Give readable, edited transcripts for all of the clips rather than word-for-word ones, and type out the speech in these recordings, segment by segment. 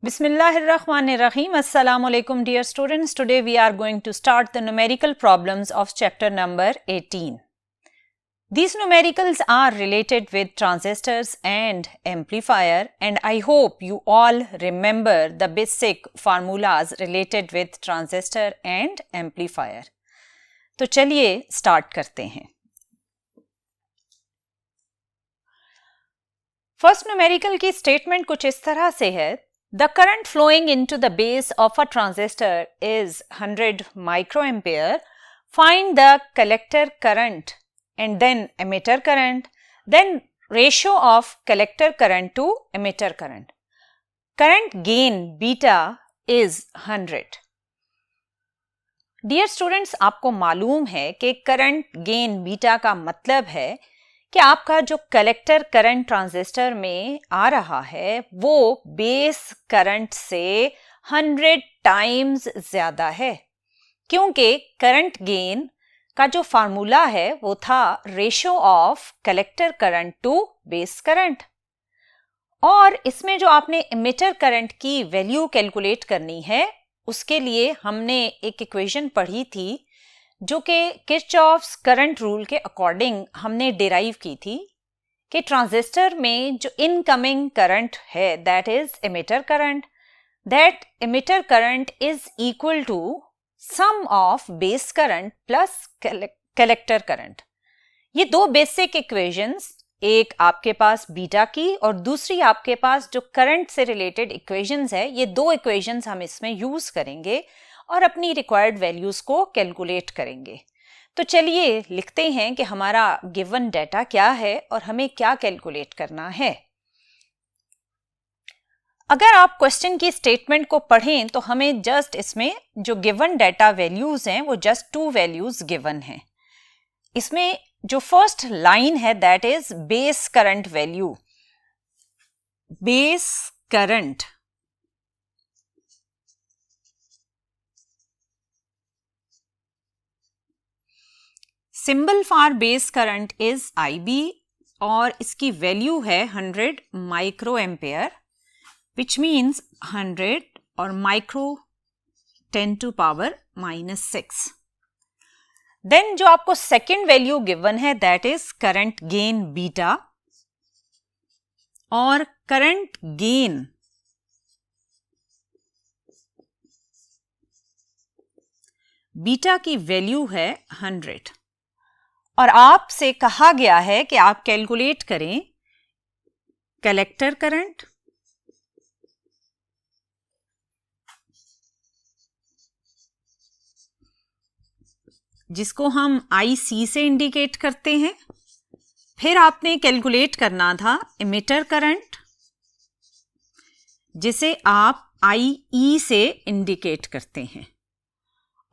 Bismillahirrahmanirrahim. Assalamu alaikum dear students. Today we are going to start the numerical problems of chapter number 18. These numericals are related with transistors and amplifier, and I hope you all remember the basic formulas related with transistor and amplifier. तो चलिए start करते हैं. First numerical की statement कुछ इस तरह से है. The current flowing into the base of a transistor is 100 microampere. Find the collector current and then emitter current, then ratio of collector current to emitter current. Current gain beta is 100. Dear students, आपको मालूम है कि current gain beta का मतलब है कि आपका जो कलेक्टर करंट ट्रांजिस्टर में आ रहा है वो बेस करंट से 100 टाइम्स ज्यादा है, क्योंकि करंट गेन का जो फार्मूला है वो था ratio of collector current to base current, और इसमें जो आपने इमिटर करंट की वैल्यू कैलकुलेट करनी है उसके लिए हमने एक इक्वेशन पढ़ी थी जो कि किरचॉफ्स करंट रूल के अकॉर्डिंग हमने डिराइव की थी कि ट्रांजिस्टर में जो इनकमिंग करंट है that is emitter current, that emitter current is equal to sum of base current plus collector current. ये दो बेसिक इक्वेशंस, एक आपके पास बीटा की और दूसरी आपके पास जो करंट से रिलेटेड इक्वेशंस है, ये दो इक्वेशंस हम इसमें यूज करेंगे और अपनी रिक्वायर्ड वैल्यूज को कैलकुलेट करेंगे. तो चलिए लिखते हैं कि हमारा गिवन डाटा क्या है और हमें क्या कैलकुलेट करना है. अगर आप क्वेश्चन की स्टेटमेंट को पढ़ें तो हमें जस्ट इसमें जो गिवन डाटा वैल्यूज हैं वो जस्ट 2 वैल्यूज गिवन हैं. इसमें जो फर्स्ट लाइन है that is base current value. Base current symbol for base current is IB और इसकी वैल्यू है 100 माइक्रो एम्पेयर, विच मीन्स 100 और माइक्रो 10 to power -6. देन जो आपको सेकेंड वैल्यू गिवन है that is current gain beta, और current gain beta की value है 100 और आपसे कहा गया है कि आप कैलकुलेट करें कलेक्टर करंट जिसको हम IC से इंडिकेट करते हैं, फिर आपने कैलकुलेट करना था इमिटर करंट जिसे आप IE से इंडिकेट करते हैं,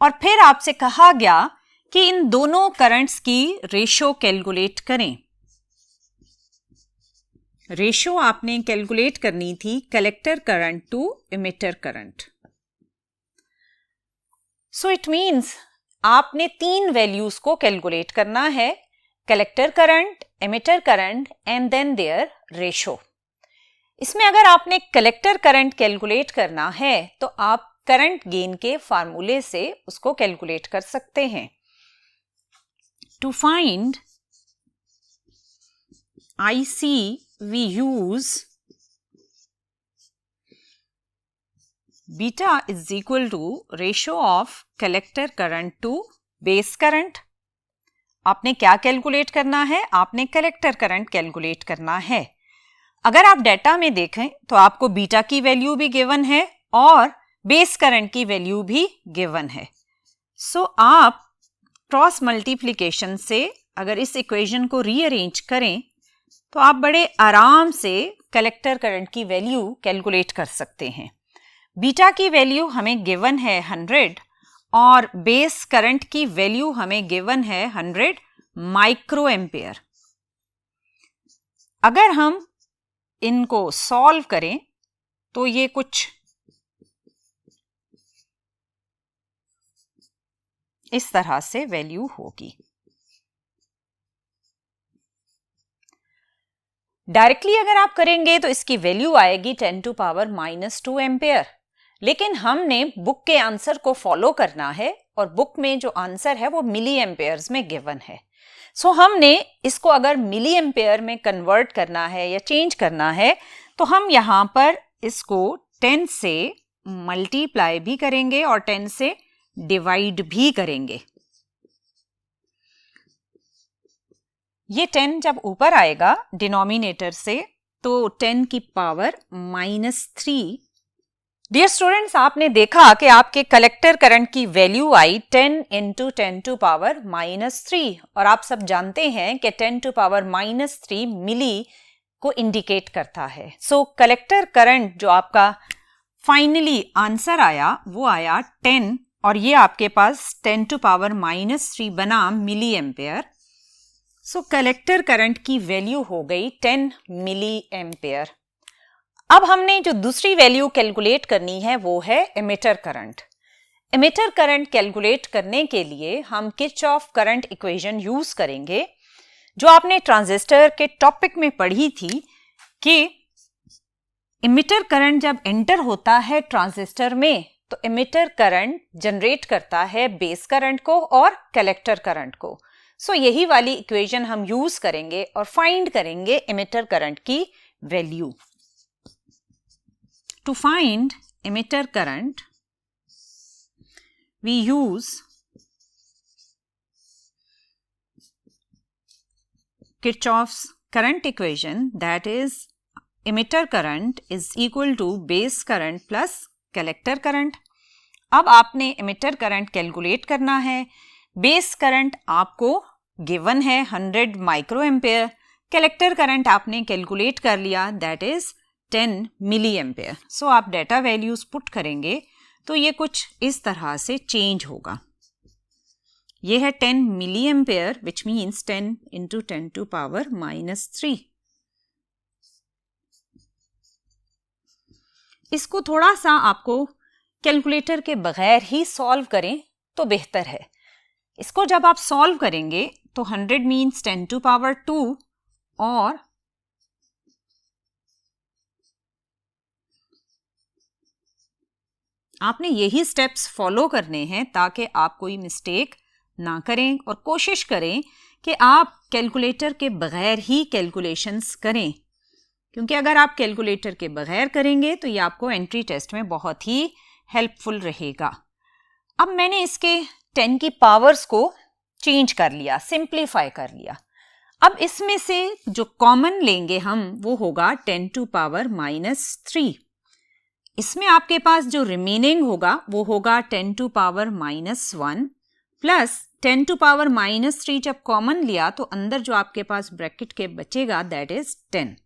और फिर आपसे कहा गया कि इन दोनों करंट्स की रेशो कैलकुलेट करें. रेशो आपने कैलकुलेट करनी थी collector current to emitter current. So it means आपने 3 वैल्यूज को कैलकुलेट करना है, collector current, emitter current and then their ratio. इसमें अगर आपने कलेक्टर करंट कैलकुलेट करना है तो आप करंट गेन के फार्मूले से उसको कैलकुलेट कर सकते हैं. To find IC, we use beta is equal to ratio of collector current to base current. आपने क्या कैलकुलेट करना है? आपने कलेक्टर करंट कैलकुलेट करना है. अगर आप डेटा में देखें तो आपको बीटा की वैल्यू भी गिवन है और बेस करंट की वैल्यू भी गिवन है. सो आप क्रॉस मल्टीप्लिकेशन से अगर इस इक्वेशन को रीअरेंज करें तो आप बड़े आराम से कलेक्टर करंट की वैल्यू कैलकुलेट कर सकते हैं. बीटा की वैल्यू हमें गिवन है 100 और बेस करंट की वैल्यू हमें गिवन है 100 माइक्रो एम्पेयर. अगर हम इनको सॉल्व करें तो ये कुछ इस तरह से वैल्यू होगी. डायरेक्टली अगर आप करेंगे तो इसकी वैल्यू आएगी 10⁻⁻² एम्पेयर, लेकिन हमने बुक के आंसर को फॉलो करना है और बुक में जो आंसर है वो मिली एम्पेयर्स में गिवन है। सो हमने इसको अगर मिली एम्पेयर में कन्वर्ट करना है या चेंज करना है तो हम यहाँ पर इसको 10 से मल्टीप्लाई भी करेंगे और 10 से डिवाइड भी करेंगे। ये 10 जब ऊपर आएगा डिनोमिनेटर से तो 10 की पावर -3। डियर स्टूडेंट्स, आपने देखा कि आपके कलेक्टर करंट की वैल्यू आई 10 × 10⁻³ और आप सब जानते हैं कि 10⁻³ मिली को इंडिकेट करता है। सो कलेक्टर करंट जो आपका फाइनली आंसर आया वो आया 10 और ये आपके पास 10⁻³ बना मिली एम्पेयर। सो कलेक्टर करंट की वैल्यू हो गई 10 मिली एम्पेयर। अब हमने जो दूसरी वैल्यू कैलकुलेट करनी है वो है emitter current. Emitter current calculate करने के लिए हम किरचॉफ करंट इक्वेशन यूज करेंगे जो आपने ट्रांजिस्टर के टॉपिक में पढ़ी थी कि एमिटर करंट जब एंटर होता है ट्रांजिस्टर में तो एमिटर करंट जनरेट करता है बेस करंट को और कलेक्टर करंट को। सो यही वाली इक्वेशन हम यूज करेंगे और फाइंड करेंगे एमिटर करंट की value. To find emitter current, we use Kirchhoff's current equation, that is emitter current is equal to base current plus collector current। अब आपने emitter current कैलकुलेट करना है। बेस करंट आपको given है 100 microampere, collector current आपने calculate कर लिया that is 10 milli ampere. सो आप डेटा वैल्यूज पुट करेंगे तो ये कुछ इस तरह से चेंज होगा। ये है 10 मिली एम्पेयर विच मीन्स 10 × 10⁻³ इसको थोड़ा सा आपको कैलकुलेटर के बगैर ही सॉल्व करें तो बेहतर है। इसको जब आप सॉल्व करेंगे तो 100 मीन्स 10⁻² और आपने यही स्टेप्स फॉलो करने हैं ताकि आप कोई मिस्टेक ना करें और कोशिश करें कि आप कैलकुलेटर के बगैर ही कैलकुलेशंस करें, क्योंकि अगर आप कैलकुलेटर के बगैर करेंगे तो ये आपको एंट्री टेस्ट में बहुत ही हेल्पफुल रहेगा। अब मैंने इसके 10 की पावर्स को चेंज कर लिया, सिंप्लीफाई कर लिया। अब इसमें से जो कॉमन लेंगे हम वो होगा 10⁻³ इसमें आपके पास जो रिमेनिंग होगा वो होगा 10⁻⁻1 प्लस 10⁻³ जब कॉमन लिया तो अंदर जो आपके पास ब्रैकेट के बचेगा दैट इज 10।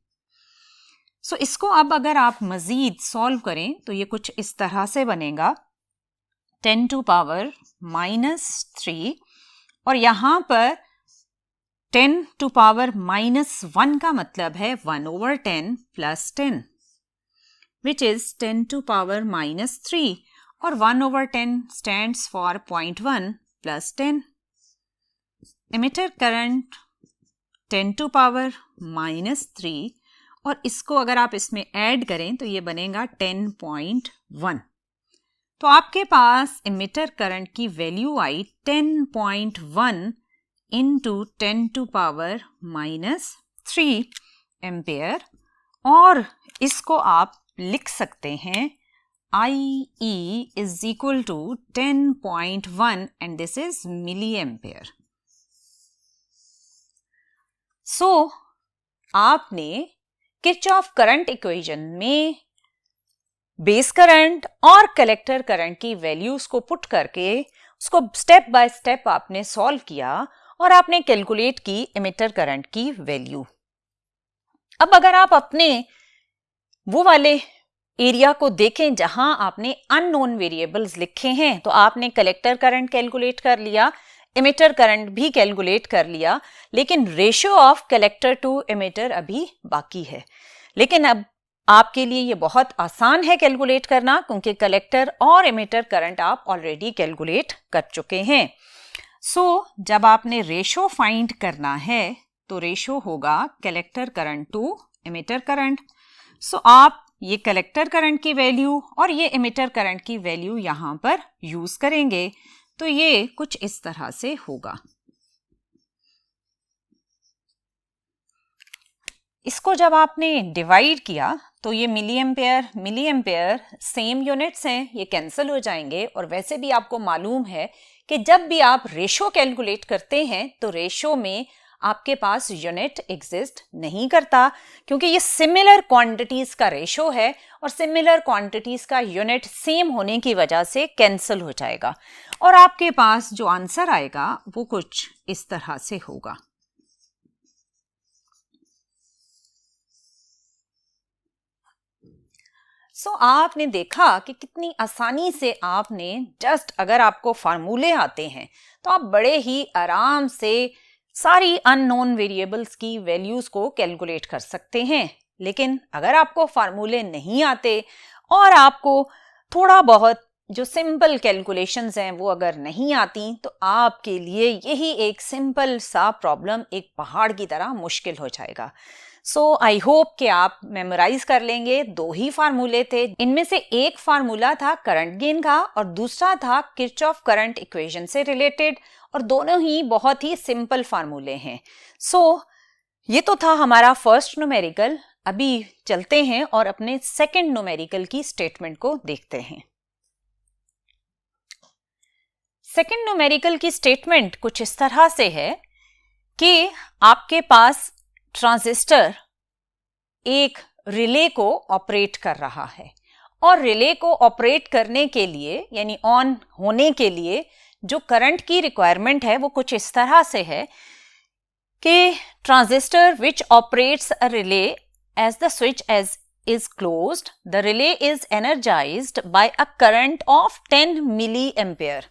सो इसको अब अगर आप मजीद सॉल्व करें तो ये कुछ इस तरह से बनेगा 10⁻³ और यहाँ पर 10⁻⁻1 का मतलब है 1/10 प्लस 10 which is 10⁻³ और 1/10 stands for 0.1 plus 10। Emitter current 10⁻³ और इसको अगर आप इसमें ऐड करें तो ये बनेगा 10.1। तो आपके पास एमिटर करंट की वैल्यू आई 10.1 × 10⁻³ एम्पेयर और इसको आप लिख सकते हैं IE is equal to 10.1 and this is milliampere। सो आपने किरचॉफ करंट इक्वेशन में बेस करंट और कलेक्टर करंट की वैल्यूज को पुट करके उसको स्टेप बाय स्टेप आपने सॉल्व किया और आपने कैलकुलेट की एमिटर करंट की वैल्यू। अब अगर आप अपने वो वाले एरिया को देखें जहां आपने अननोन वेरिएबल्स लिखे हैं तो आपने कलेक्टर करंट कैलकुलेट कर लिया, एमिटर करंट भी कैलकुलेट कर लिया, लेकिन ratio of collector to emitter अभी बाकी है। लेकिन अब आपके लिए ये बहुत आसान है कैलकुलेट करना क्योंकि कलेक्टर और एमिटर करंट आप ऑलरेडी कैलकुलेट कर चुके हैं। सो जब आपने रेशियो फाइंड करना है तो रेशो होगा collector current to emitter current. So आप ये कलेक्टर करंट की वैल्यू और ये एमिटर करंट की वैल्यू यहां पर यूज करेंगे, तो ये कुछ इस तरह से होगा। इसको जब आपने डिवाइड किया तो ये मिली एम्पेयर सेम यूनिट्स हैं, ये कैंसिल हो जाएंगे। और वैसे भी आपको मालूम है कि जब भी आप रेशो कैलकुलेट करते हैं तो रेशो में आपके पास यूनिट एग्जिस्ट नहीं करता, क्योंकि ये सिमिलर क्वांटिटीज का रेशो है और सिमिलर क्वांटिटीज का यूनिट सेम होने की वजह से कैंसिल हो जाएगा और आपके पास जो आंसर आएगा वो कुछ इस तरह से होगा। आपने देखा कि कितनी आसानी से आपने जस्ट अगर आपको फार्मूले आते हैं तो आप बड़े ही आराम से सारी अननोन वेरिएबल्स की वैल्यूज को कैलकुलेट कर सकते हैं। लेकिन अगर आपको फार्मूले नहीं आते और आपको थोड़ा बहुत जो सिंपल कैलकुलेशंस हैं वो अगर नहीं आती तो आपके लिए यही एक सिंपल सा प्रॉब्लम एक पहाड़ की तरह मुश्किल हो जाएगा। आई होप कि आप मेमोराइज कर लेंगे। दो ही फार्मूले थे, इनमें से एक फार्मूला था करंट गेन का और दूसरा था किरचॉफ करंट इक्वेशन से रिलेटेड, और दोनों ही बहुत ही सिंपल फार्मूले हैं। ये तो था हमारा फर्स्ट न्यूमेरिकल। अभी चलते हैं और अपने सेकंड न्यूमेरिकल की स्टेटमेंट को देखते हैं। सेकंड न्यूमेरिकल की स्टेटमेंट कुछ इस तरह से है कि आपके पास ट्रांजिस्टर एक रिले को ऑपरेट कर रहा है और रिले को ऑपरेट करने के लिए यानी ऑन होने के लिए जो करंट की रिक्वायरमेंट है वो कुछ इस तरह से है कि transistor which operates a relay as the switch as is closed, the relay is energized by a current of 10 milli ampere.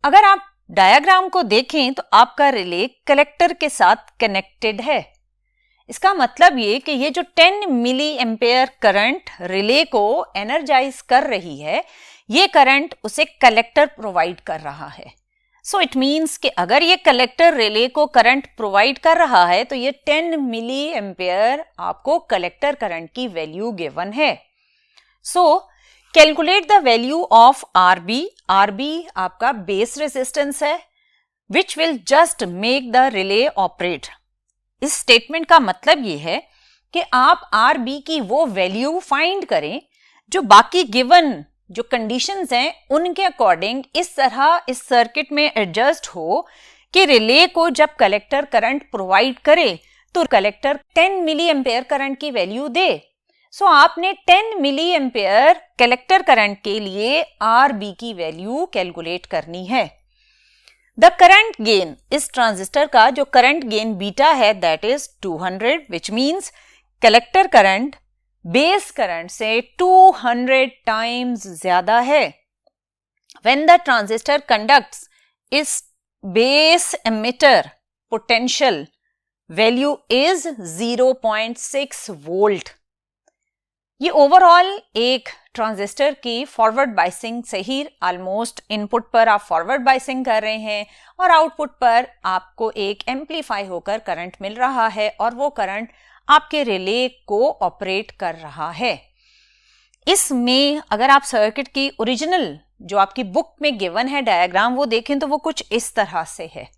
अगर आप डायग्राम को देखें तो आपका रिले कलेक्टर के साथ कनेक्टेड है। इसका मतलब ये कि ये जो 10 मिली एम्पेयर करंट रिले को एनर्जाइज कर रही है, ये करंट उसे कलेक्टर प्रोवाइड कर रहा है। इट मीन्स कि अगर ये कलेक्टर रिले को करंट प्रोवाइड कर रहा है तो ये 10 मिली एम्पेयर आपको कलेक्टर करंट की वैल्यू गिवन है। Calculate the value of RB. RB आपका बेस रेजिस्टेंस है which will just make the relay operate. इस स्टेटमेंट का मतलब ये है कि आप आरबी की वो वैल्यू फाइंड करें जो बाकी गिवन जो कंडीशंस हैं उनके अकॉर्डिंग इस तरह इस सर्किट में एडजस्ट हो कि रिले को जब कलेक्टर करंट प्रोवाइड करे तो कलेक्टर 10 मिली एम्पेयर करंट की वैल्यू दे। आपने 10 मिली एम्पेयर कलेक्टर करंट के लिए आरबी की वैल्यू कैलकुलेट करनी है। द करंट गेन, इस ट्रांजिस्टर का जो करंट गेन बीटा है that is 200, which means collector current base current से 200 टाइम्स ज्यादा है। When the transistor conducts, its base emitter potential value is 0.6 volt. ये ओवरऑल एक ट्रांजिस्टर की फॉरवर्ड बाइसिंग से ही ऑलमोस्ट इनपुट पर आप फॉरवर्ड बाइसिंग कर रहे हैं और आउटपुट पर आपको एक एम्पलीफाई होकर करंट मिल रहा है और वो करंट आपके रिले को ऑपरेट कर रहा है। इसमें अगर आप सर्किट की ओरिजिनल जो आपकी बुक में गिवन है डायग्राम वो देखें तो वो कुछ इस तरह से है,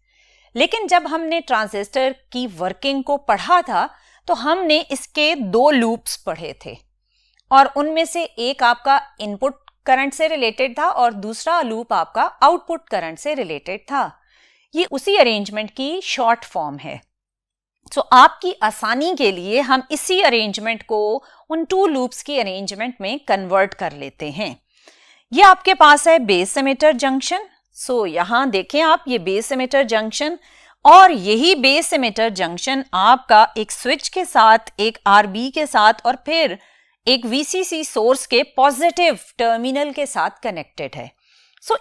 लेकिन जब हमने ट्रांजिस्टर की वर्किंग को पढ़ा था तो हमने इसके 2 लूप्स पढ़े थे और उनमें से एक आपका इनपुट करंट से रिलेटेड था और दूसरा लूप आपका आउटपुट करंट से रिलेटेड था। ये उसी अरेंजमेंट की शॉर्ट फॉर्म है। आपकी आसानी के लिए हम इसी अरेंजमेंट को उन 2 लूप्स की अरेंजमेंट में कन्वर्ट कर लेते हैं। ये आपके पास है बेस एमिटर जंक्शन। यहां देखें आप, ये बेस एमिटर जंक्शन और यही बेस एमिटर जंक्शन आपका एक स्विच के साथ, एक आरबी के साथ और फिर एक वीसीसी सोर्स के पॉजिटिव टर्मिनल के साथ कनेक्टेड है।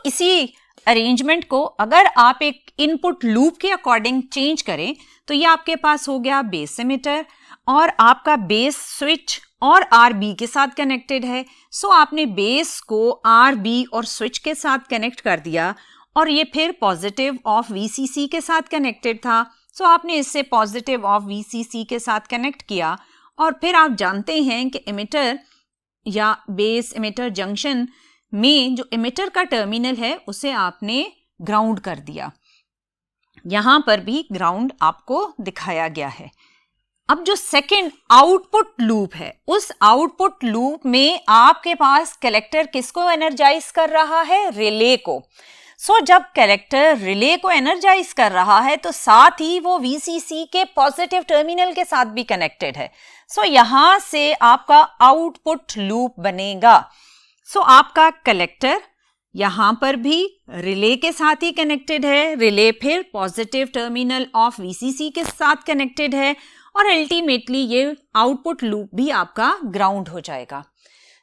इसी अरेंजमेंट को अगर आप एक इनपुट लूप के अकॉर्डिंग चेंज करें तो ये आपके पास हो गया बेस एमिटर और आपका बेस स्विच और आरबी के साथ कनेक्टेड है। आपने बेस को आरबी और स्विच के साथ कनेक्ट कर दिया और ये फिर पॉजिटिव ऑफ वीसीसी के साथ कनेक्टेड था। सो आपने इससे पॉजिटिव ऑफ VCC के साथ कनेक्ट किया और फिर आप जानते हैं कि एमिटर या बेस एमिटर जंक्शन में जो एमिटर का टर्मिनल है उसे आपने ग्राउंड कर दिया। यहां पर भी ग्राउंड आपको दिखाया गया है। अब जो सेकंड आउटपुट लूप है, उस आउटपुट लूप में आपके पास कलेक्टर किसको एनर्जाइज कर रहा है? रिले को। सो जब कलेक्टर रिले को एनर्जाइज कर रहा है तो साथ ही वो VCC के पॉजिटिव टर्मिनल के साथ भी कनेक्टेड है। सो यहां से आपका आउटपुट लूप बनेगा। सो आपका कलेक्टर यहां पर भी रिले के साथ ही कनेक्टेड है, रिले फिर पॉजिटिव टर्मिनल ऑफ VCC के साथ कनेक्टेड है और अल्टीमेटली ये आउटपुट लूप भी आपका ग्राउंड हो जाएगा।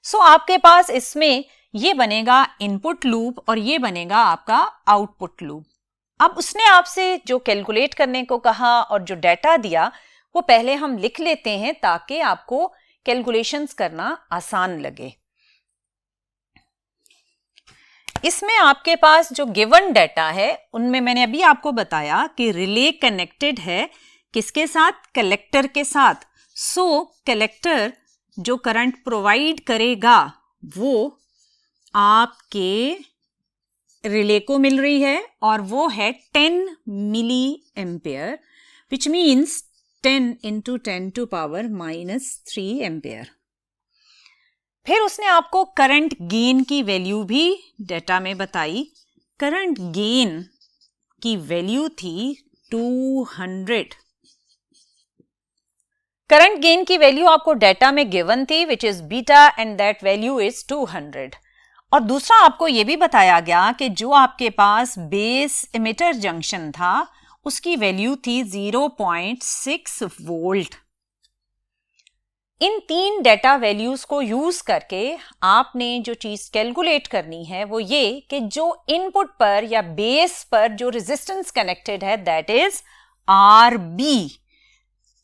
सो आपके पास इसमें ये बनेगा इनपुट लूप और ये बनेगा आपका आउटपुट लूप। अब उसने आपसे जो कैलकुलेट करने को कहा और जो डाटा दिया वो पहले हम लिख लेते हैं ताकि आपको कैलकुलेशंस करना आसान लगे। इसमें आपके पास जो गिवन डाटा है उनमें मैंने अभी आपको बताया कि रिले कनेक्टेड है किसके साथ? कलेक्टर के साथ। सो कलेक्टर जो करंट प्रोवाइड करेगा वो आपके रिले को मिल रही है और वो है 10 milli ampere, which means 10 into 10 to power -3 ampere. फिर उसने आपको करंट गेन की वैल्यू भी डेटा में बताई। करंट गेन की वैल्यू थी 200। करंट गेन की वैल्यू आपको डेटा में गिवन थी which is beta and that value is 200। और दूसरा आपको यह भी बताया गया कि जो आपके पास बेस एमिटर जंक्शन था उसकी वैल्यू थी 0.6 वोल्ट। इन तीन डेटा वैल्यूज को यूज करके आपने जो चीज कैलकुलेट करनी है वो ये कि जो इनपुट पर या बेस पर जो रेजिस्टेंस कनेक्टेड है दैट इज RB,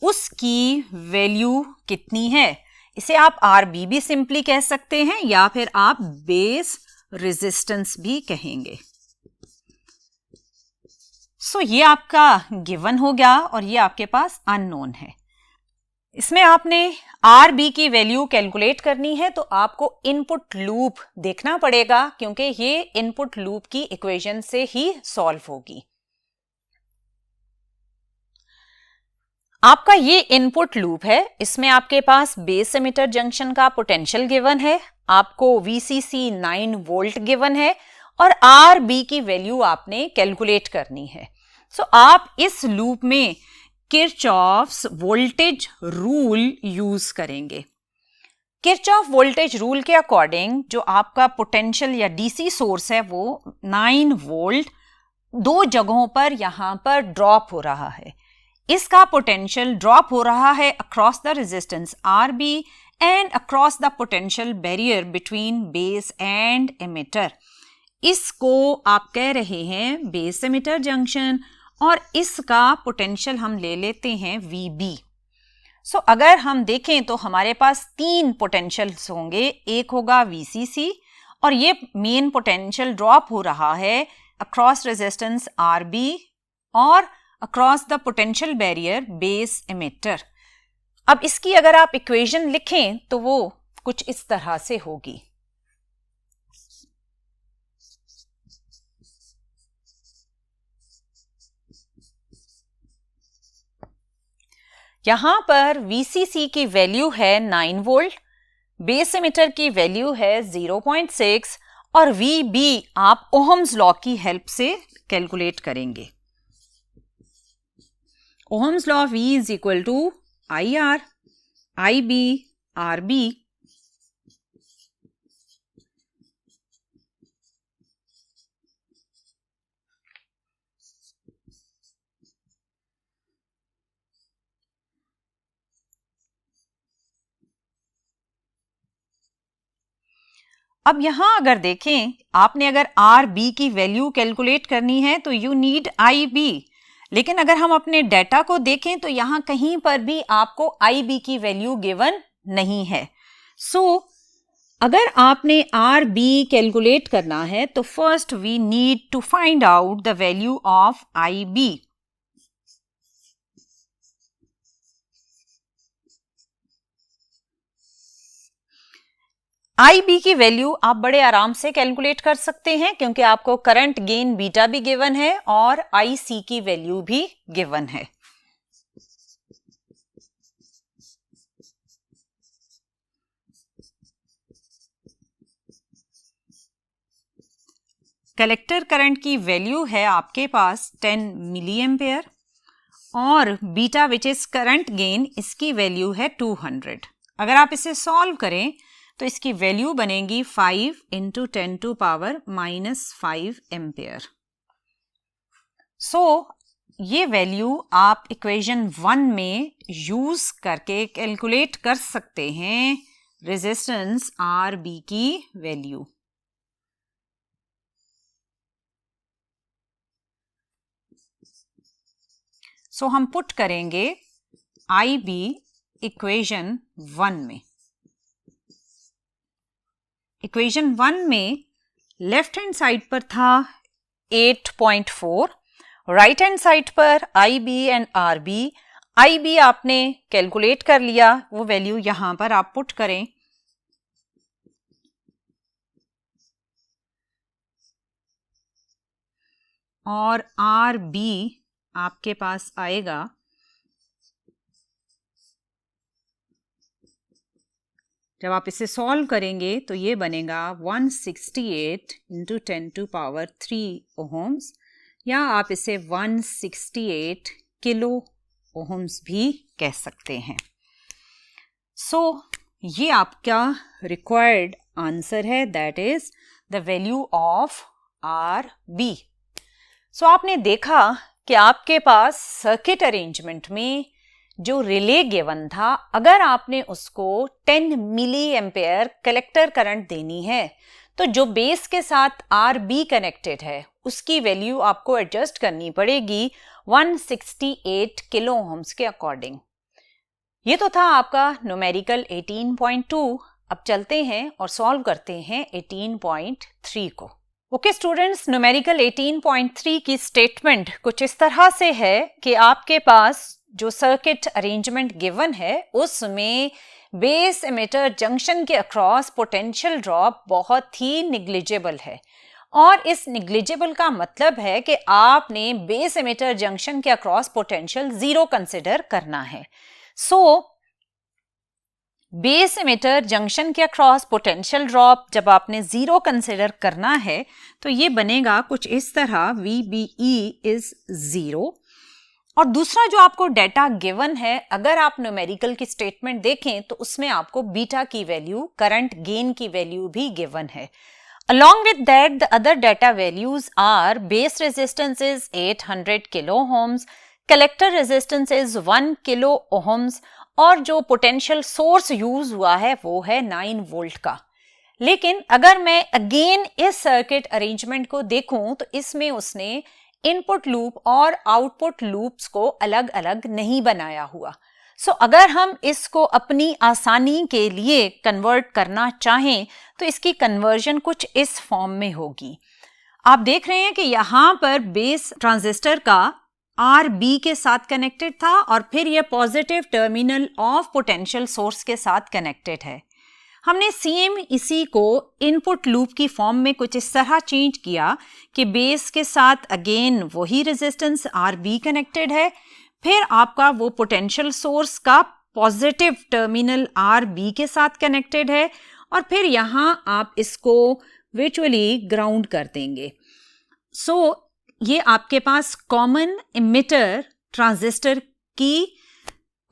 उसकी वैल्यू कितनी है। इसे आप RB भी सिंपली कह सकते हैं या फिर आप बेस रेजिस्टेंस भी कहेंगे। सो ये आपका गिवन हो गया और ये आपके पास अननोन है। इसमें आपने RB की वैल्यू कैलकुलेट करनी है तो आपको इनपुट लूप देखना पड़ेगा क्योंकि ये इनपुट लूप की इक्वेशन से ही सॉल्व होगी। आपका ये इनपुट लूप है, इसमें आपके पास बेस एमिटर जंक्शन का पोटेंशियल गिवन है, आपको VCC 9 वोल्ट गिवन है और RB की वैल्यू आपने कैलकुलेट करनी है। सो आप इस लूप में किरचॉफ्स वोल्टेज रूल यूज करेंगे। किरचॉफ वोल्टेज रूल के अकॉर्डिंग जो आपका पोटेंशियल या DC सोर्स है वो 9 वोल्ट दो जगहों पर यहां पर ड्रॉप हो रहा है। इसका पोटेंशियल ड्रॉप हो रहा है across the resistance RB and across the potential barrier between base and emitter. इसको आप कह रहे हैं बेस एमिटर जंक्शन और इसका पोटेंशियल हम ले लेते हैं VB। सो अगर हम देखें तो हमारे पास तीन पोटेंशियल्स होंगे, एक होगा VCC और ये मेन पोटेंशियल ड्रॉप हो रहा है अक्रॉस रेजिस्टेंस RB और across the potential barrier base emitter. अब इसकी अगर आप इक्वेशन लिखें तो वो कुछ इस तरह से होगी। यहां पर VCC की वैल्यू है 9 वोल्ट, बेस एमिटर की वैल्यू है 0.6 और VB आप ओहम्स लॉ की हेल्प से कैलकुलेट करेंगे। Ohm's law V is equal to IR IB RB। अब यहां अगर देखें आपने अगर RB की वैल्यू कैलकुलेट करनी है तो यू नीड IB, लेकिन अगर हम अपने डेटा को देखें तो यहां कहीं पर भी आपको IB की वैल्यू गिवन नहीं है। सो अगर आपने RB कैलकुलेट करना है तो first we need to find out the value of IB। IB की वैल्यू आप बड़े आराम से कैलकुलेट कर सकते हैं क्योंकि आपको करंट गेन बीटा भी गिवन है और IC की वैल्यू भी गिवन है। कलेक्टर करंट की वैल्यू है आपके पास 10 मिली एम्पेयर और beta which is current gain, इसकी वैल्यू है 200। अगर आप इसे सॉल्व करें तो इसकी वैल्यू बनेगी 5 × 10⁻⁻5 एम्पेयर। ये वैल्यू आप इक्वेशन 1 में यूज करके कैलकुलेट कर सकते हैं रेजिस्टेंस RB की वैल्यू। हम पुट करेंगे IB इक्वेशन 1 में। इक्वेशन 1 में लेफ्ट हैंड साइड पर था 8.4, राइट हैंड साइड पर IB एंड RB। IB आपने कैलकुलेट कर लिया, वो वैल्यू यहां पर आप पुट करें। और RB आपके पास आएगा जब आप इसे सॉल्व करेंगे तो ये बनेगा 168 × 10⁻³ ओहम्स, या आप इसे 168 किलो ओहम्स भी कह सकते हैं। ये आपका रिक्वायर्ड आंसर है, that is the value of RB। आपने देखा कि आपके पास सर्किट अरेंजमेंट में जो रिले गिवन था, अगर आपने उसको 10 मिली एम्पेयर कलेक्टर करंट देनी है तो जो बेस के साथ RB कनेक्टेड है उसकी वैल्यू आपको एडजस्ट करनी पड़ेगी 168 किलो ओहम्स के अकॉर्डिंग। ये तो था आपका न्यूमेरिकल 18.2। अब चलते हैं और सॉल्व करते हैं 18.3 को। ओके स्टूडेंट्स, न्यूमेरिकल 18.3 की स्टेटमेंट कुछ इस तरह से है कि आपके पास जो सर्किट अरेंजमेंट गिवन है उसमें बेस एमिटर जंक्शन के अक्रॉस पोटेंशियल ड्रॉप बहुत ही निग्लिजिबल है, और इस निग्लिजिबल का मतलब है कि आपने बेस एमिटर जंक्शन के अक्रॉस पोटेंशियल 0 कंसिडर करना है। बेस एमिटर जंक्शन के अक्रॉस पोटेंशियल ड्रॉप जब आपने 0 कंसिडर करना है तो ये बनेगा कुछ इस तरह, VBE इज 0। और दूसरा जो आपको डेटा गिवन है, अगर आप न्यूमेरिकल की स्टेटमेंट देखें तो उसमें आपको बीटा की वैल्यू, करंट गेन की वैल्यू भी गिवन है। Along with that, the other data values are base resistance is 800 kilo ohms, collector resistance is 1 kilo ohms, और जो पोटेंशियल सोर्स यूज हुआ है वो है 9 वोल्ट का। लेकिन अगर मैं अगेन इस सर्किट अरेंजमेंट को देखूं तो इसमें उसने इनपुट लूप और आउटपुट लूप्स को अलग अलग नहीं बनाया हुआ। अगर हम इसको अपनी आसानी के लिए कन्वर्ट करना चाहें तो इसकी कन्वर्जन कुछ इस फॉर्म में होगी। आप देख रहे हैं कि यहां पर बेस ट्रांजिस्टर का RB के साथ कनेक्टेड था और फिर यह positive terminal of potential source के साथ कनेक्टेड है। हमने सेम इसी को इनपुट लूप की फॉर्म में कुछ इस तरह चेंज किया कि बेस के साथ अगेन वही रेजिस्टेंस RB कनेक्टेड है, फिर आपका वो पोटेंशियल सोर्स का पॉजिटिव टर्मिनल RB के साथ कनेक्टेड है, और फिर यहां आप इसको वर्चुअली ग्राउंड कर देंगे। ये आपके पास कॉमन इमिटर ट्रांजिस्टर की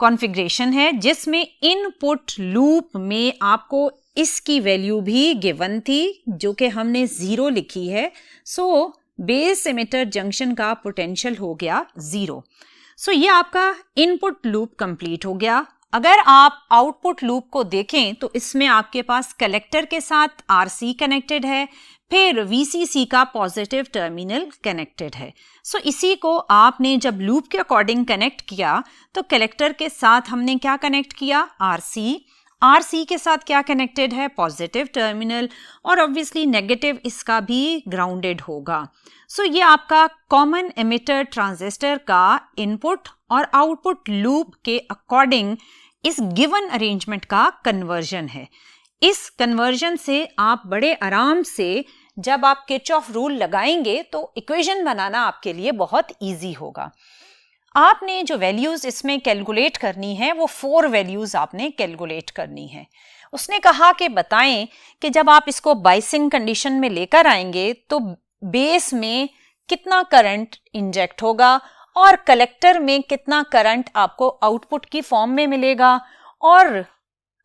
कॉन्फ़िगरेशन है जिसमें इनपुट लूप में आपको इसकी वैल्यू भी गिवन थी जो कि हमने 0 लिखी है। बेस इमिटर जंक्शन का पोटेंशियल हो गया 0। ये आपका इनपुट लूप कंप्लीट हो गया। अगर आप आउटपुट लूप को देखें तो इसमें आपके पास कलेक्टर के साथ RC कनेक्टेड है, फिर VCC का पॉजिटिव टर्मिनल कनेक्टेड है। इसी को आपने जब लूप के अकॉर्डिंग कनेक्ट किया तो कलेक्टर के साथ हमने क्या कनेक्ट किया, RC के साथ क्या कनेक्टेड है, पॉजिटिव टर्मिनल, और ऑब्वियसली नेगेटिव इसका भी ग्राउंडेड होगा। ये आपका कॉमन एमिटर ट्रांजिस्टर का इनपुट और आउटपुट लूप के अकॉर्डिंग इस गिवन अरेंजमेंट का कन्वर्जन है। इस कन्वर्जन से आप बड़े आराम से जब आप किरचॉफ रूल लगाएंगे तो इक्वेशन बनाना आपके लिए बहुत इजी होगा। आपने जो वैल्यूज इसमें कैलकुलेट करनी है वो 4 वैल्यूज आपने कैलकुलेट करनी है। उसने कहा कि बताएं कि जब आप इसको बाइसिंग कंडीशन में लेकर आएंगे तो बेस में कितना करंट इंजेक्ट होगा और कलेक्टर में कितना करंट आपको आउटपुट की फॉर्म में मिलेगा, और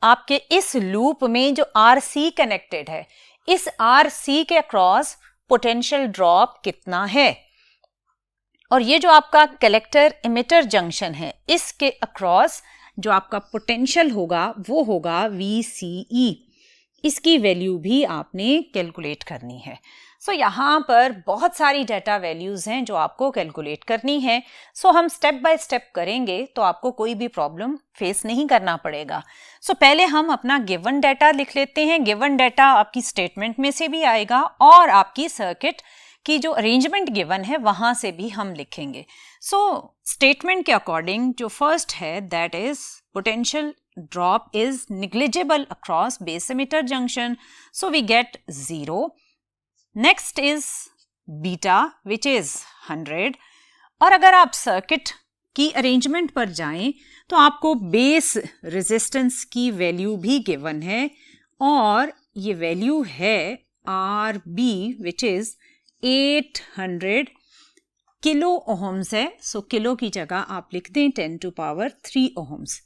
आपके इस लूप में जो RC कनेक्टेड है, इस RC के अक्रॉस पोटेंशियल ड्रॉप कितना है, और ये जो आपका कलेक्टर इमिटर जंक्शन है इसके अक्रॉस जो आपका पोटेंशियल होगा वो होगा VCE। इसकी वैल्यू भी आपने कैलकुलेट करनी है। सो यहाँ पर बहुत सारी डाटा वैल्यूज हैं जो आपको कैलकुलेट करनी है। सो हम स्टेप बाय स्टेप करेंगे तो आपको कोई भी प्रॉब्लम फेस नहीं करना पड़ेगा। सो पहले हम अपना गिवन डाटा लिख लेते हैं। गिवन डाटा आपकी स्टेटमेंट में से भी आएगा और आपकी सर्किट की जो अरेंजमेंट गिवन है वहां से भी हम लिखेंगे। सो स्टेटमेंट के अकॉर्डिंग जो फर्स्ट है that is potential drop is negligible across base emitter junction, so we get 0. Next is beta which is 100, और अगर आप सर्किट की अरेंजमेंट पर जाएं तो आपको बेस रेजिस्टेंस की वैल्यू भी गिवन है और ये वैल्यू है RB which is 800 kilo ohms है। सो किलो की जगह आप लिख दें 10 to power 3 ओहम्स।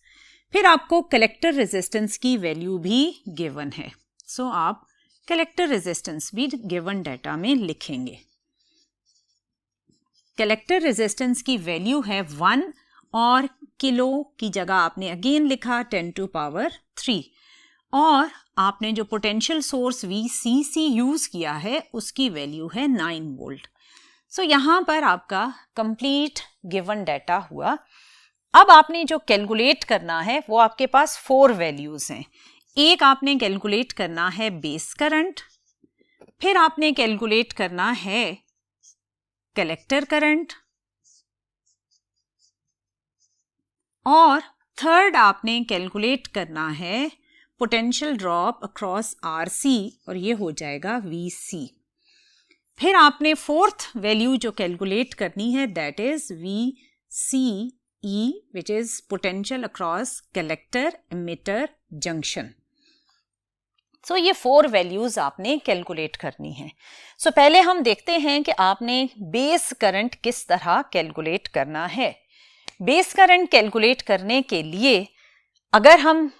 फिर आपको कलेक्टर रेजिस्टेंस की वैल्यू भी गिवन है। सो आप कलेक्टर रेजिस्टेंस भी गिवन डाटा में लिखेंगे। कलेक्टर रेजिस्टेंस की वैल्यू है 1 और किलो की जगह आपने अगेन लिखा 10 to power 3, और आपने जो पोटेंशियल सोर्स VCC यूज किया है उसकी वैल्यू है 9 वोल्ट। सो यहाँ पर आपका कंप्लीट गिवन डाटा हुआ। अब आपने जो कैलकुलेट करना है वो आपके पास 4 वैल्यूज हैं। एक आपने कैलकुलेट करना है बेस करंट, फिर आपने कैलकुलेट करना है कलेक्टर करंट, और थर्ड आपने कैलकुलेट करना है पोटेंशियल ड्रॉप अक्रॉस RC और ये हो जाएगा VC। फिर आपने फोर्थ वैल्यू जो कैलकुलेट करनी है that is VCE which is potential across collector emitter junction। सो ये 4 वैल्यूज आपने कैलकुलेट करनी है। सो पहले हम देखते हैं कि आपने बेस करंट किस तरह कैलकुलेट करना है। बेस करंट कैलकुलेट करने के लिए अगर हम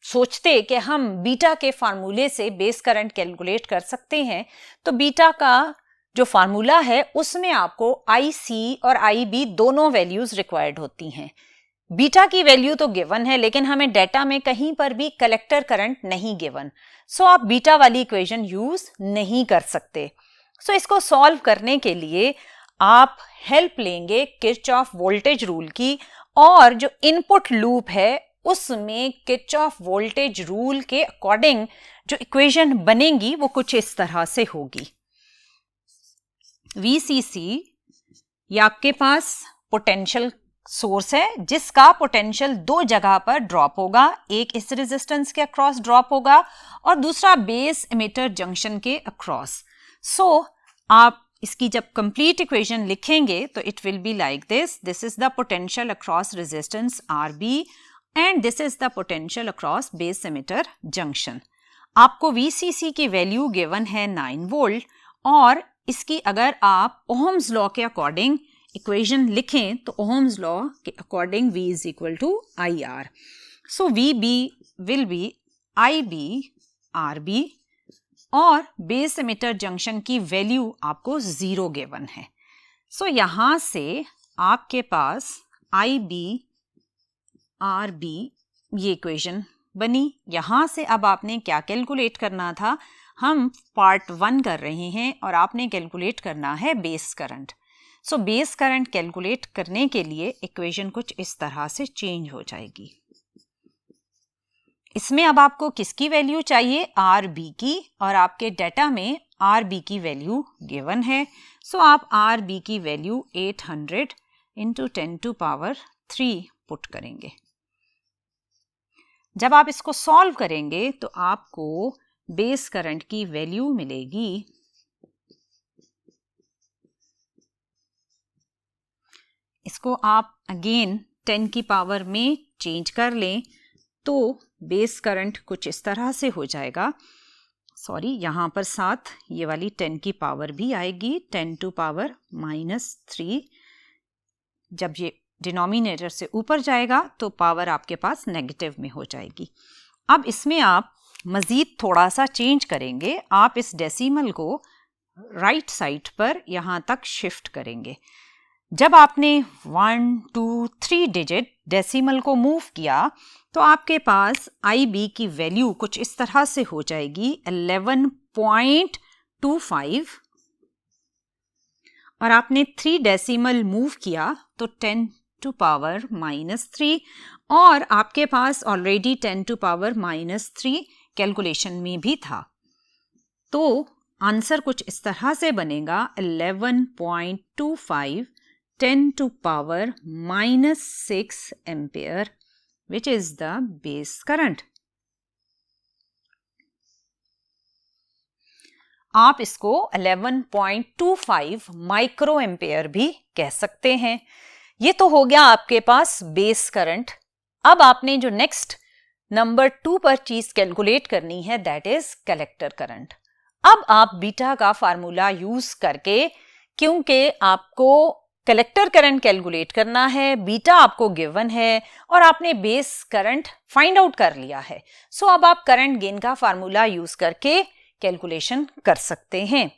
सोचते कि हम बीटा के फार्मूले से बेस करंट कैलकुलेट कर सकते हैं तो बीटा का जो फार्मूला है उसमें आपको IC और IB दोनों वैल्यूज रिक्वायर्ड होती हैं। बीटा की वैल्यू तो गिवन है लेकिन हमें डेटा में कहीं पर भी कलेक्टर करंट नहीं गिवन, सो आप बीटा वाली इक्वेशन यूज नहीं कर सकते। सो इसको सॉल्व करने के लिए आप हेल्प लेंगे किरचॉफ वोल्टेज रूल की, और जो इनपुट लूप है उसमें किरचॉफ वोल्टेज रूल के अकॉर्डिंग जो इक्वेशन बनेगी वो कुछ इस तरह से होगी। VCC ये आपके पास पोटेंशियल सोर्स है जिसका पोटेंशियल 2 जगह पर ड्रॉप होगा, एक इस रेजिस्टेंस के अक्रॉस ड्रॉप होगा और दूसरा बेस एमिटर जंक्शन के अक्रॉस। सो आप इसकी जब कंप्लीट इक्वेशन लिखेंगे तो it will be like this is the potential across resistance RB and this is the potential across base emitter junction. आपको VCC की वैल्यू गिवन है 9 वोल्ट, और इसकी अगर आप ओहम्स लॉ के अकॉर्डिंग इक्वेशन लिखें तो ओहम्स लॉ के according V is equal to IR। So VB will be IB RB, और बेस एमिटर जंक्शन की वैल्यू आपको 0 गिवन है। सो यहां से आपके पास IB RB ये इक्वेशन बनी। यहां से अब आपने क्या कैलकुलेट करना था, हम पार्ट 1 कर रहे हैं और आपने कैलकुलेट करना है base current. So base current calculate करने के लिए इक्वेशन कुछ इस तरह से चेंज हो जाएगी। इसमें अब आपको किसकी वैल्यू चाहिए, RB की, और आपके डाटा में RB की वैल्यू गिवन है। सो आप RB की value 800 into 10 to power 3 put करेंगे। जब आप इसको सॉल्व करेंगे तो आपको बेस करंट की वैल्यू मिलेगी, इसको आप अगेन 10 की पावर में चेंज कर लें तो बेस करंट कुछ इस तरह से हो जाएगा। सॉरी, यहाँ पर साथ ये वाली 10 की पावर भी आएगी, 10 टू पावर -3। जब ये डिनोमिनेटर से ऊपर जाएगा तो पावर आपके पास नेगेटिव में हो जाएगी। अब इसमें आप मज़ीद थोड़ा सा चेंज करेंगे, आप इस डेसिमल को राइट साइड पर यहाँ तक शिफ्ट करेंगे। जब आपने 1, 2, 3 डिजिट डेसिमल को मूव किया तो आपके पास IB की वैल्यू कुछ इस तरह से हो जाएगी 11.25, और आपने 3 डेसिमल मूव किया तो 10 टू पावर -3, और आपके पास ऑलरेडी 10 टू पावर -3 कैलकुलेशन में भी था। तो आंसर कुछ इस तरह से बनेगा 11.25 10 to power -6 ampere, which is the base current. आप इसको 11.25 माइक्रो एम्पेयर भी कह सकते हैं। ये तो हो गया आपके पास बेस करंट। अब आपने जो नेक्स्ट नंबर 2 पर चीज कैलकुलेट करनी है, दैट इज कलेक्टर करंट। अब आप बीटा का फार्मूला यूज करके, क्योंकि आपको कलेक्टर करंट कैलकुलेट करना है, बीटा आपको गिवन है और आपने बेस करंट फाइंड आउट कर लिया है, सो अब आप करंट गेन का फार्मूला यूज करके कैलकुलेशन कर सकते हैं।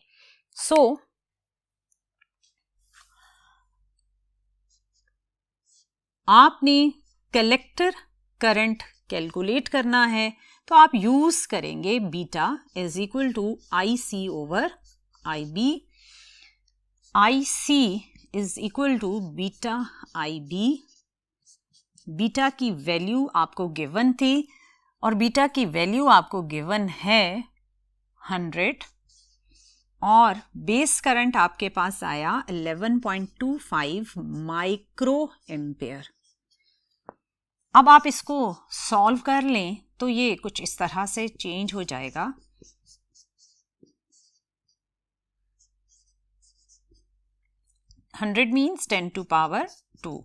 सो आपने कलेक्टर करंट कैलकुलेट करना है तो आप यूज करेंगे beta is equal to IC over IB। IC is equal to beta IB। Beta की वैल्यू आपको गिवन थी और बीटा की वैल्यू आपको गिवन है 100, और बेस करंट आपके पास आया 11.25 माइक्रो एम्पेयर। अब आप इसको सॉल्व कर लें तो ये कुछ इस तरह से चेंज हो जाएगा। Hundred means 10 to power 2।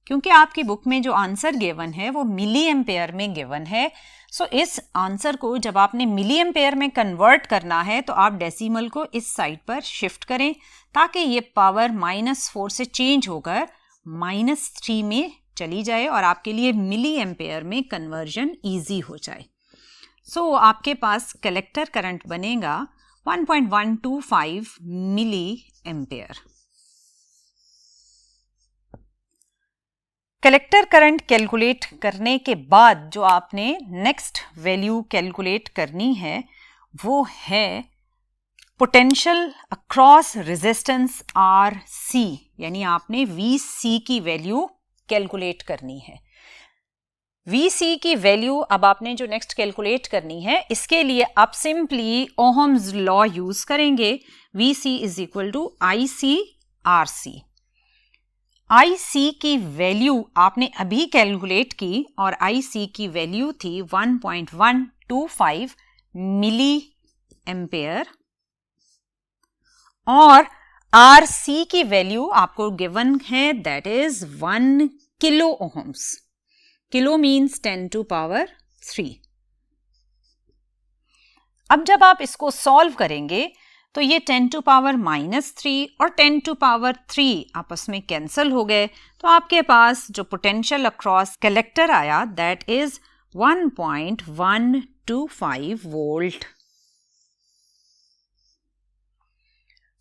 क्योंकि आपकी बुक में जो आंसर गिवन है वो मिली एम्पेयर में गिवन है, सो इस आंसर को जब आपने मिली एम्पेयर में कन्वर्ट करना है तो आप डेसिमल को इस साइड पर शिफ्ट करें ताकि ये पावर -4 से चेंज होकर -3 में चली जाए और आपके लिए मिली एम्पेयर में कन्वर्जन ईजी हो जाए। सो आपके पास कलेक्टर करंट बनेगा 1.125 milli ampere. Collector current calculate करने के बाद जो आपने नेक्स्ट वैल्यू कैलकुलेट करनी है वो है पोटेंशियल अक्रॉस रेजिस्टेंस RC, यानी आपने VC की वैल्यू कैलकुलेट करनी है। VC की वैल्यू अब आपने जो नेक्स्ट कैलकुलेट करनी है, इसके लिए आप सिंपली ओहम्स लॉ यूज करेंगे। VC is equal to IC RC। IC की वैल्यू आपने अभी कैलकुलेट की और IC की वैल्यू थी 1.125 मिली एम्पेयर, और RC की वैल्यू आपको गिवन है that is 1 kilo ohms. Kilo means 10 to power 3। अब जब आप इसको सॉल्व करेंगे तो ये 10 टू पावर -3 और 10 टू पावर 3 आपस में कैंसिल हो गए, तो आपके पास जो पोटेंशियल अक्रॉस कलेक्टर आया दैट इज 1.125 वोल्ट।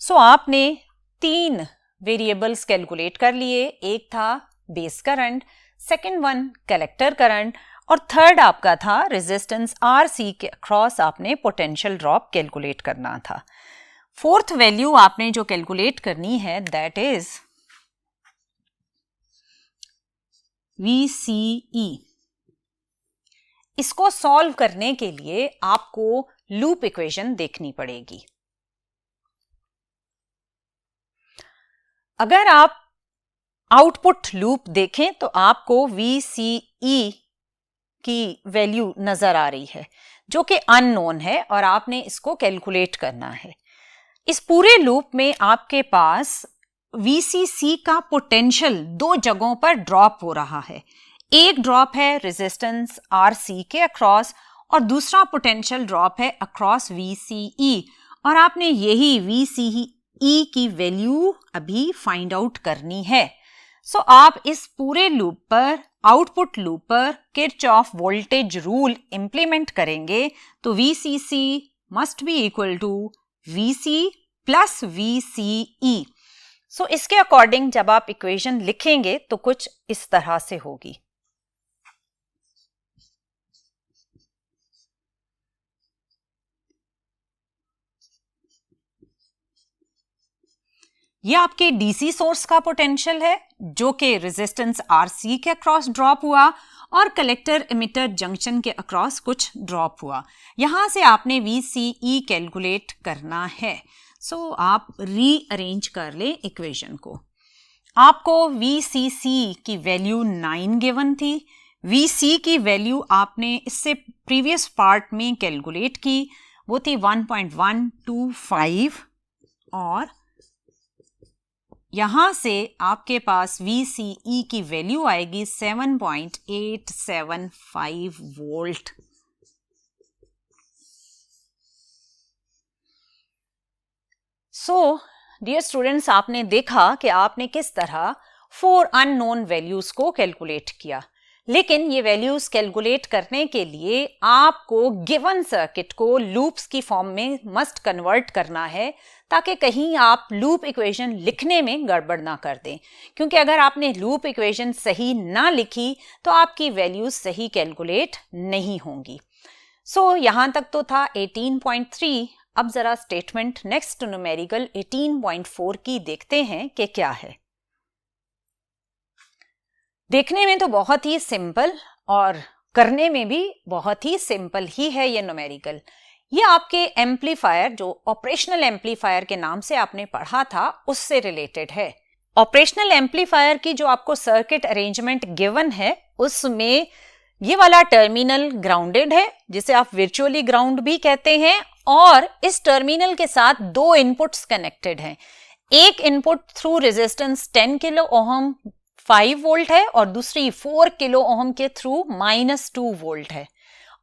सो आपने 3 वेरिएबल्स कैलकुलेट कर लिए, एक था base current, second one collector current, और थर्ड आपका था रेजिस्टेंस RC के अक्रॉस आपने पोटेंशियल ड्रॉप कैलकुलेट करना था। फोर्थ वैल्यू आपने जो कैलकुलेट करनी है दैट इज VCE। इसको सॉल्व करने के लिए आपको लूप इक्वेशन देखनी पड़ेगी। अगर आप आउटपुट लूप देखें तो आपको VCE की वैल्यू नजर आ रही है जो कि अननोन है और आपने इसको कैलकुलेट करना है। इस पूरे लूप में आपके पास VCC का पोटेंशियल दो जगहों पर ड्रॉप हो रहा है। एक ड्रॉप है रेजिस्टेंस RC के अक्रॉस और दूसरा पोटेंशियल ड्रॉप है अक्रॉस VCE, और आपने यही VCE की वैल्यू अभी फाइंड आउट करनी है। सो आप इस पूरे लूप पर, आउटपुट लूप पर किरचॉफ वोल्टेज रूल इंप्लीमेंट करेंगे तो VCC must be equal to VC plus VCE। So इसके अकॉर्डिंग जब आप इक्वेशन लिखेंगे तो कुछ इस तरह से होगी। ये आपके डीसी सोर्स का पोटेंशियल है जो कि रेजिस्टेंस RC के अक्रॉस ड्रॉप हुआ और कलेक्टर इमिटर जंक्शन के अक्रॉस कुछ ड्रॉप हुआ। यहां से आपने VCE कैलकुलेट करना है। सो आप रीअरेंज कर लें इक्वेशन को। आपको VCC की वैल्यू 9 गिवन थी। VC की वैल्यू आपने इससे प्रीवियस पार्ट में कैलकुलेट की, वो थी 1.125 और यहां से आपके पास VCE की वैल्यू आएगी 7.875 वोल्ट। सो डियर स्टूडेंट्स, आपने देखा कि आपने किस तरह 4 अननोन वैल्यूज को कैलकुलेट किया, लेकिन ये वैल्यूज कैलकुलेट करने के लिए आपको गिवन सर्किट को लूप्स की फॉर्म में मस्ट कन्वर्ट करना है ताकि कहीं आप लूप इक्वेशन लिखने में गड़बड़ ना कर दें, क्योंकि अगर आपने लूप इक्वेशन सही ना लिखी तो आपकी वैल्यूज सही कैलकुलेट नहीं होंगी। सो यहां तक तो था 18.3। अब जरा स्टेटमेंट नेक्स्ट न्यूमेरिकल 18.4 की देखते हैं कि क्या है। देखने में तो बहुत ही सिंपल और करने में भी बहुत ही सिंपल ही है ये न्यूमेरिकल। ये आपके एम्पलीफायर, जो ऑपरेशनल एम्पलीफायर के नाम से आपने पढ़ा था, उससे रिलेटेड है। ऑपरेशनल एम्पलीफायर की जो आपको सर्किट अरेंजमेंट गिवन है उसमें ये वाला टर्मिनल ग्राउंडेड है, जिसे आप वर्चुअली ग्राउंड भी कहते हैं, और इस टर्मिनल के साथ दो इनपुट्स कनेक्टेड हैं। एक input through resistance 10 kilo ohm 5 volt है और दूसरी 4 किलो ओहम के थ्रू -2 वोल्ट है,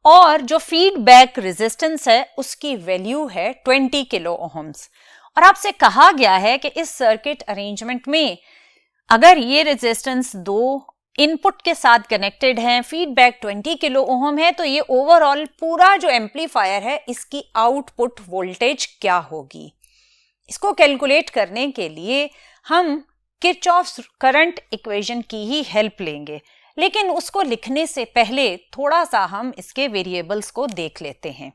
और जो फीडबैक रेजिस्टेंस है उसकी वैल्यू है 20 किलो ओहम्स। और आपसे कहा गया है कि इस सर्किट अरेंजमेंट में अगर ये रेजिस्टेंस दो इनपुट के साथ कनेक्टेड है, फीडबैक 20 किलो ओहम है, तो ये ओवरऑल पूरा जो एम्पलीफायर है इसकी आउटपुट वोल्टेज क्या होगी। इसको कैलकुलेट करने के लिए हम किरचॉफ्स करंट इक्वेशन की ही हेल्प लेंगे, लेकिन उसको लिखने से पहले थोड़ा सा हम इसके वेरिएबल्स को देख लेते हैं।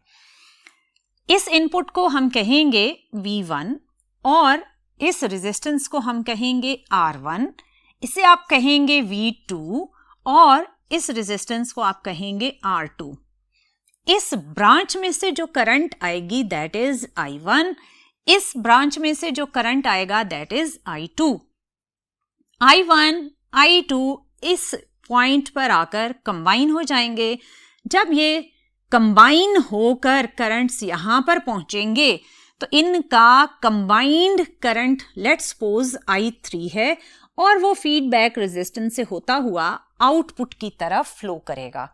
इस इनपुट को हम कहेंगे V1 और इस रेजिस्टेंस को हम कहेंगे R1, इसे आप कहेंगे V2 और इस रेजिस्टेंस को आप कहेंगे R2। इस ब्रांच में से जो करंट आएगी दैट इज I1, इस ब्रांच में से जो करंट आएगा that is I2। I1, I2 इस पॉइंट पर आकर कंबाइन हो जाएंगे। जब ये कंबाइन होकर करंट्स यहां पर पहुंचेंगे तो इनका combined current let's suppose I3 है और वो फीडबैक रेजिस्टेंस से होता हुआ आउटपुट की तरफ फ्लो करेगा।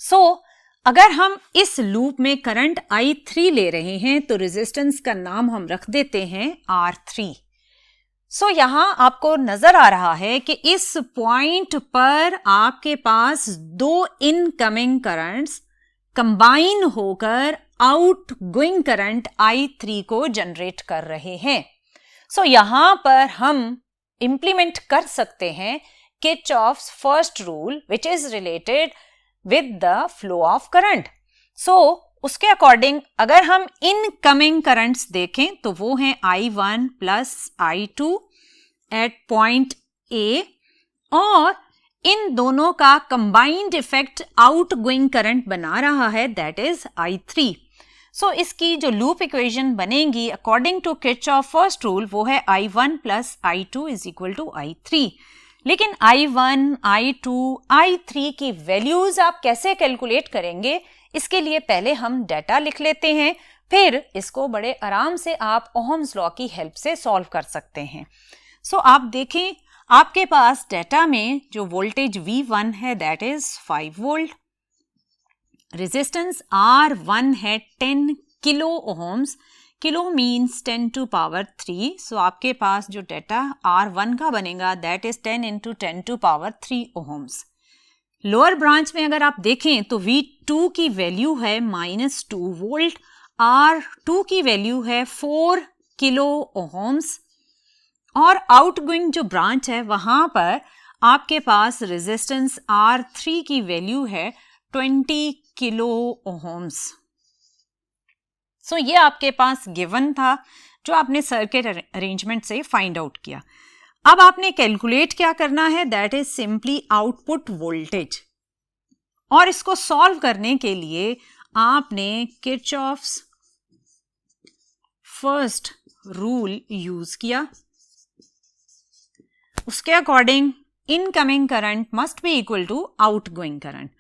सो अगर हम इस लूप में करंट I3 ले रहे हैं तो रेजिस्टेंस का नाम हम रख देते हैं R3। सो यहां आपको नजर आ रहा है कि इस पॉइंट पर आपके पास दो इनकमिंग करंट्स कंबाइन होकर आउट गोइंग करंट I3 को जनरेट कर रहे हैं। सो यहां पर हम इंप्लीमेंट कर सकते हैं Kirchhoff's first rule which is related with the flow of current. So उसके अकॉर्डिंग अगर हम इनकमिंग करंट्स देखें तो वो हैं I1 plus I2 eight point A, और इन दोनों का combined effect out going current बना रहा है दैट इज I3। सो इसकी जो लूप इक्वेशन बनेगी according to Kirchhoff first rule वो है I1 plus I2 is equal to I3। लेकिन I1, I2, I3 की वैल्यूज आप कैसे कैलकुलेट करेंगे, इसके लिए पहले हम डाटा लिख लेते हैं, फिर इसको बड़े आराम से आप ओहम्स लॉ की हेल्प से सॉल्व कर सकते हैं। सो आप देखें, आपके पास डाटा में जो वोल्टेज V1 है that is 5 volt, resistance R1 है 10 kilo ohms, kilo means 10 to power 3, so आपके पास जो डाटा R1 का बनेगा that is 10 into 10 to power 3 ohms. Lower branch में अगर आप देखें तो V2 की वैल्यू है -2 वोल्ट, R2 की वैल्यू है 4 किलो ओहम्स, और आउटगोइंग जो ब्रांच है वहां पर आपके पास रेजिस्टेंस R3 की वैल्यू है 20 किलो ओहम्स। सो ये आपके पास गिवन था जो आपने सर्किट अरेंजमेंट से फाइंड आउट किया। अब आपने कैलकुलेट क्या करना है, that is simply output voltage, और इसको सॉल्व करने के लिए आपने किरचॉफ्स फर्स्ट रूल यूज किया। उसके according incoming current must be equal to outgoing current.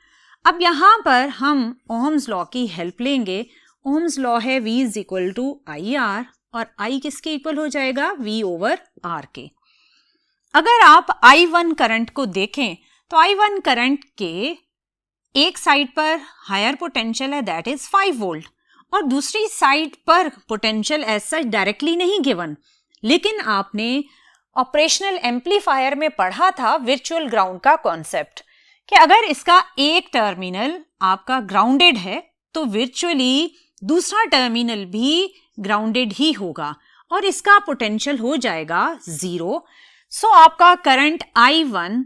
अब यहां पर हम ओहम्स लॉ की हेल्प लेंगे। ओहम्स लॉ है V is equal to IR, और I किसके इक्वल हो जाएगा, V ओवर R के। अगर आप I1 करंट को देखें तो I1 करंट के एक साइड पर हायर पोटेंशियल है दैट इज 5 वोल्ट, और दूसरी साइड पर पोटेंशियल एज सच डायरेक्टली नहीं गिवन, लेकिन आपने ऑपरेशनल एम्पलीफायर में पढ़ा था वर्चुअल ग्राउंड का कॉन्सेप्ट, कि अगर इसका एक टर्मिनल आपका ग्राउंडेड है तो वर्चुअली दूसरा टर्मिनल भी ग्राउंडेड ही होगा और इसका पोटेंशियल हो जाएगा 0। सो आपका करंट I1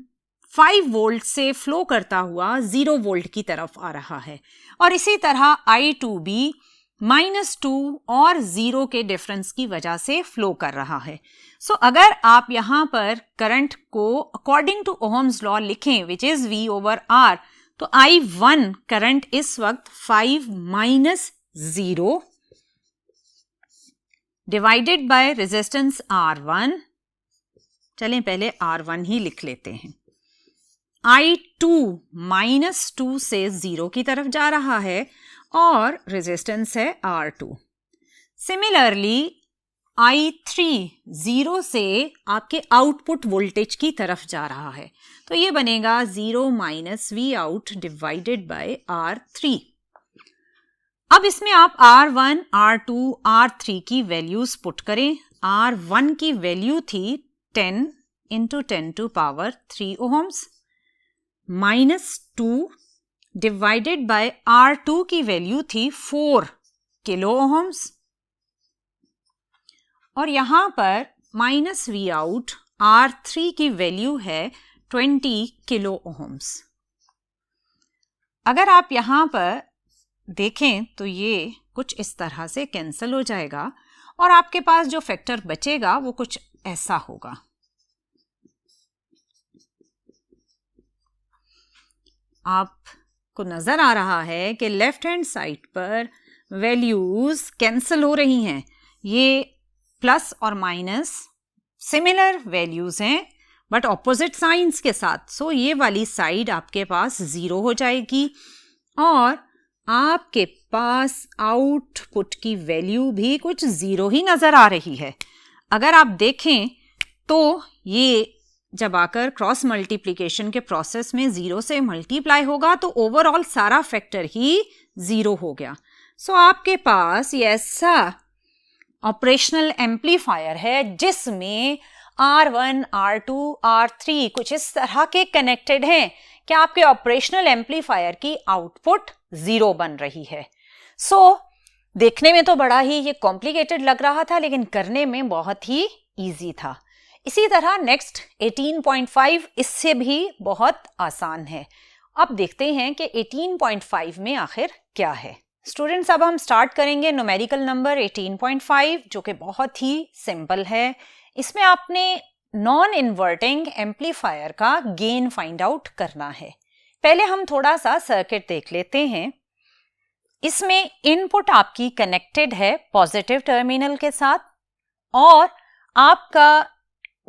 5 वोल्ट से फ्लो करता हुआ 0 वोल्ट की तरफ आ रहा है, और इसी तरह I2 भी -2 और 0 के डिफरेंस की वजह से फ्लो कर रहा है। सो अगर आप यहां पर करंट को अकॉर्डिंग टू ओहम्स लॉ लिखें which is V over R, तो I1 करंट इस वक्त 5 - 0 डिवाइडेड बाय रेजिस्टेंस R1। चलें पहले R1 ही लिख लेते हैं। I2 -2 से 0 की तरफ जा रहा है और रेजिस्टेंस है R2। सिमिलरली I3 0 से आपके आउटपुट वोल्टेज की तरफ जा रहा है, तो ये बनेगा 0 - V out divided by R3। अब इसमें आप R1, R2, R3 की वैल्यूज पुट करें। R1 की वैल्यू थी 10 into 10 to power 3 ohms, -2 divided by R2 की वैल्यू थी 4 किलो ओहम्स, और यहां पर -V out R3 की वैल्यू है 20 किलो ओहम्स। अगर आप यहां पर देखें तो ये कुछ इस तरह से कैंसिल हो जाएगा और आपके पास जो फैक्टर बचेगा वो कुछ ऐसा होगा। आपको नजर आ रहा है कि लेफ्ट हैंड साइड पर वैल्यूज कैंसिल हो रही हैं, ये प्लस और माइनस सिमिलर वैल्यूज हैं बट ऑपोजिट साइंस के साथ। सो ये वाली साइड आपके पास 0 हो जाएगी और आपके पास आउटपुट की वैल्यू भी कुछ 0 ही नजर आ रही है। अगर आप देखें तो ये जब आकर क्रॉस मल्टीप्लिकेशन के प्रोसेस में 0 से मल्टीप्लाई होगा तो ओवरऑल सारा फैक्टर ही 0 हो गया। सो आपके पास ये ऐसा ऑपरेशनल एम्पलीफायर है जिसमें R1, R2, R3 कुछ इस तरह के कनेक्टेड हैं कि आपके ऑपरेशनल एम्पलीफायर की आउटपुट 0 बन रही है। सो देखने में तो बड़ा ही ये कॉम्प्लिकेटेड लग रहा था लेकिन करने में बहुत ही इजी था। इसी तरह नेक्स्ट 18.5 इससे भी बहुत आसान है। अब देखते हैं कि 18.5 में आखिर क्या है। स्टूडेंट्स, अब हम स्टार्ट करेंगे न्यूमेरिकल नंबर 18.5 जो कि बहुत ही सिंपल है। इसमें आपने नॉन इन्वर्टिंग एम्पलीफायर का गेन फाइंड आउट करना है। पहले हम थोड़ा सा सर्किट देख लेते हैं। इसमें इनपुट आपकी कनेक्टेड है पॉजिटिव टर्मिनल के साथ और आपका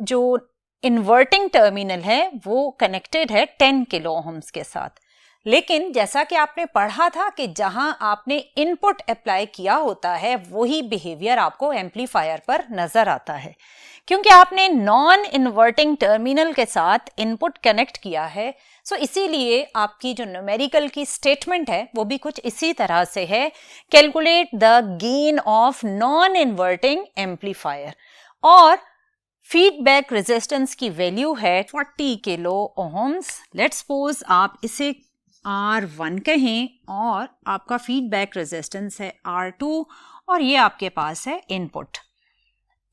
जो इन्वर्टिंग टर्मिनल है वो कनेक्टेड है 10 किलो ओम्स के साथ। लेकिन जैसा कि आपने पढ़ा था कि जहां आपने इनपुट अप्लाई किया होता है वही बिहेवियर आपको एम्पलीफायर पर नजर आता है। क्योंकि आपने नॉन इन्वर्टिंग टर्मिनल के साथ इनपुट कनेक्ट किया है, सो इसीलिए आपकी जो न्यूमेरिकल की स्टेटमेंट है वो भी कुछ इसी तरह से है, calculate the gain of non inverting amplifier. और फीडबैक रेजिस्टेंस की वैल्यू है 40 किलो ओम्स। लेट्स सपोज आप इसे R1 कहें और आपका फीडबैक रेजिस्टेंस है R2 और ये आपके पास है इनपुट।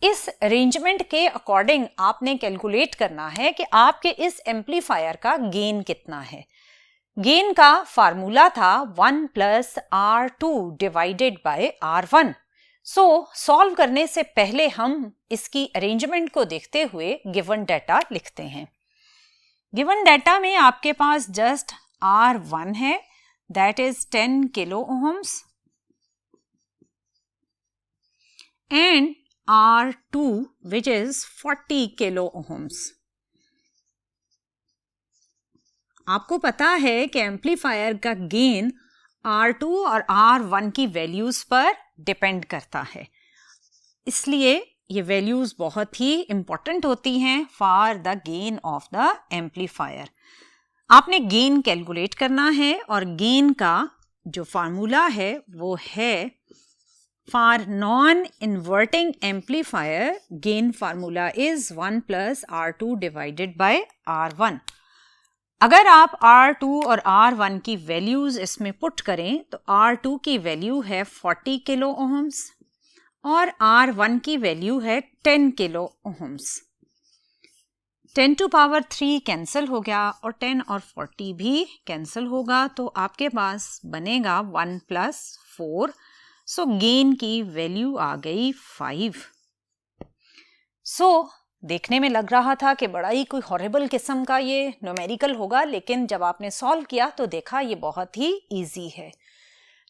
इस अरेंजमेंट के अकॉर्डिंग आपने कैलकुलेट करना है कि आपके इस एम्पलीफायर का गेन कितना है। गेन का फार्मूला था 1 plus R2 divided by R1। So solve करने से पहले हम इसकी अरेंजमेंट को देखते हुए गिवन डाटा लिखते हैं। गिवन डाटा में आपके पास जस्ट R1 है, that is 10 kilo ohms, and R2 which is 40 kilo ohms. आपको पता है कि एम्पलीफायर का गेन R2 और R1 की वैल्यूज पर डिपेंड करता है, इसलिए ये वैल्यूज बहुत ही इंपॉर्टेंट होती हैं for the gain of the amplifier. आपने गेन कैलकुलेट करना है और गेन का जो फार्मूला है वो है for non inverting amplifier gain formula is 1 plus R2 divided by R1। अगर आप R2 और R1 की वैल्यूज इसमें पुट करें तो R2 की वैल्यू है 40 किलो ओम्स और R1 की वैल्यू है 10 kilo ohms. 10 to power 3 cancel हो गया और 10 और 40 भी कैंसिल होगा, तो आपके पास बनेगा 1 प्लस 4। सो गेन की वैल्यू आ गई 5। सो देखने में लग रहा था कि बड़ा ही कोई हॉरिबल किस्म का ये न्यूमेरिकल होगा, लेकिन जब आपने सॉल्व किया तो देखा ये बहुत ही इजी है।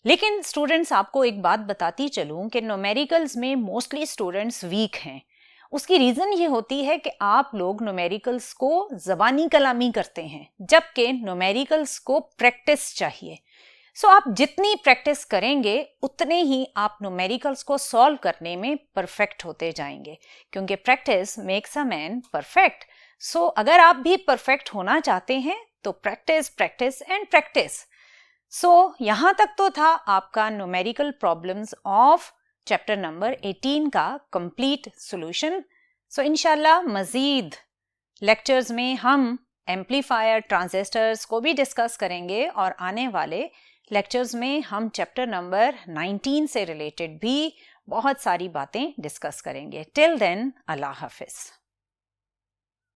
लेकिन स्टूडेंट्स, आपको एक बात बताती चलूं कि न्यूमेरिकल्स में मोस्टली स्टूडेंट्स वीक हैं। उसकी रीजन ये होती है कि आप लोग न्यूमेरिकल्स को ज़बानी कलामी करते हैं, जबकि न्यूमेरिकल्स को प्रैक्टिस चाहिए। सो आप जितनी प्रैक्टिस करेंगे उतने ही आप न्यूमेरिकल्स को सॉल्व करने में परफेक्ट होते जाएंगे, क्योंकि practice makes a man perfect. So अगर आप भी परफेक्ट होना चाहते हैं तो practice practice and practice. So यहाँ तक तो था आपका numerical problems of chapter number 18 का कंप्लीट सॉल्यूशन। सो इंशाल्लाह मजीद लेक्चर्स में हम एम्पलीफायर ट्रांजिस्टर्स को भी डिस्कस करेंगे और आने वाले लेक्चर्स में हम चैप्टर नंबर 19 से रिलेटेड भी बहुत सारी बातें डिस्कस करेंगे। टिल देन, अल्लाह हाफिज।